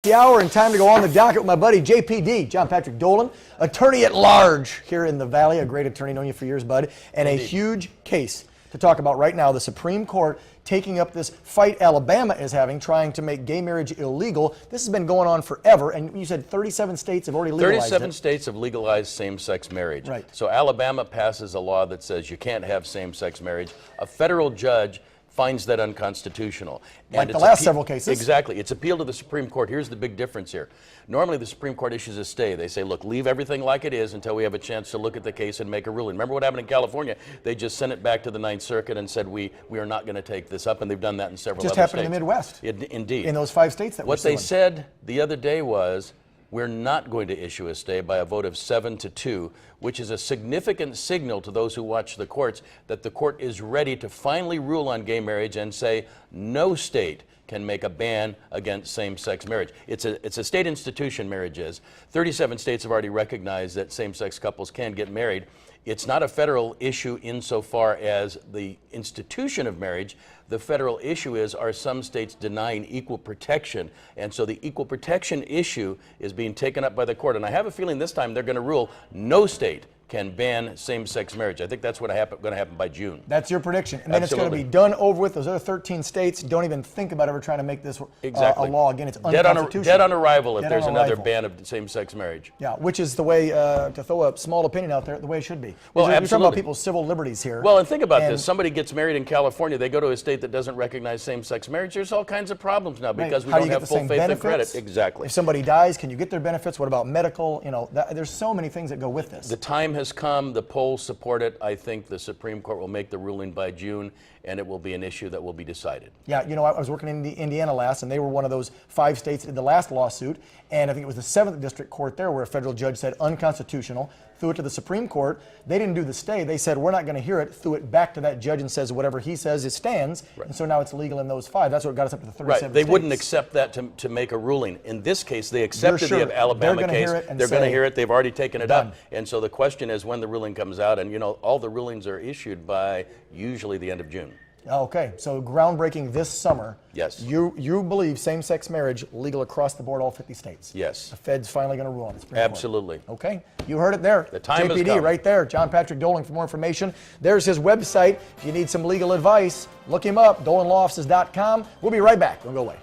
The hour and time to go on the docket with my buddy JPD, John Patrick Dolan, attorney at large here in the Valley, a great attorney, known you for years, bud, and a huge case to talk about right now. The Supreme Court taking up this fight Alabama is having, trying to make gay marriage illegal. This has been going on forever, and you said 37 states have already legalized it. 37 states have legalized same-sex marriage. Right. So Alabama passes a law that says you can't have same-sex marriage. A federal judge finds that unconstitutional. Like the last several cases. Exactly. It's appealed to the Supreme Court. Here's the big difference here. Normally the Supreme Court issues a stay. They say, look, leave everything like it is until we have a chance to look at the case and make a ruling. Remember what happened in California? They just sent it back to the Ninth Circuit and said, we are not going to take this up, and they've done that in several other states. Just happened in the Midwest. Indeed. In those 5 states that what they said the other day was, we're not going to issue a stay by a vote of 7-2, which is a significant signal to those who watch the courts that the court is ready to finally rule on gay marriage and say no state can make a ban against same-sex marriage. It's a state institution, marriage is. 37 states have already recognized that same-sex couples can get married. It's not a federal issue insofar as the institution of marriage. The federal issue is, are some states denying equal protection? And so the equal protection issue is being taken up by the court. And I have a feeling this time they're going to rule no state can ban same-sex marriage. I think that's what's going to happen by June. That's your prediction. And then it's going to be done over with. Those other 13 states don't even think about ever trying to make this a law. Again, it's unconstitutional. Dead on arrival if there's another ban of same-sex marriage. Yeah, which is the way, to throw a small opinion out there, the way it should be. Well, absolutely. You're talking about people's civil liberties here. Well, and think about this. Somebody gets married in California. They go to a state that doesn't recognize same-sex marriage. There's all kinds of problems now because we don't have full faith and credit. Exactly. If somebody dies, can you get their benefits? What about medical? You know, there's so many things that go with this. The time has come. The polls support it. I think the Supreme Court will make the ruling by June, and it will be an issue that will be decided. Yeah, you know, I was working in Indiana last, and they were one of those 5 states that did the last lawsuit, and I think it was the 7th District Court there where a federal judge said unconstitutional, threw it to the Supreme Court. They didn't do the stay. They said, we're not going to hear it, threw it back to that judge and says whatever he says, it stands, and so now it's legal in those 5. That's what got us up to the 37 Right, they states. wouldn't accept that to make a ruling. In this case, they accepted the Alabama case. They're going to hear it. They've already taken it up. And so the question is when the ruling comes out, and you know, all the rulings are issued by usually the end of June. Okay, so groundbreaking this summer. Yes. You believe same-sex marriage legal across the board, all 50 states? Yes. The Fed's finally going to rule on this. Absolutely. Okay, you heard it there. The time has JPD come. right there. John Patrick Dolan for more information. There's his website. If you need some legal advice, look him up, dolanlawoffices.com. We'll be right back. Don't go away.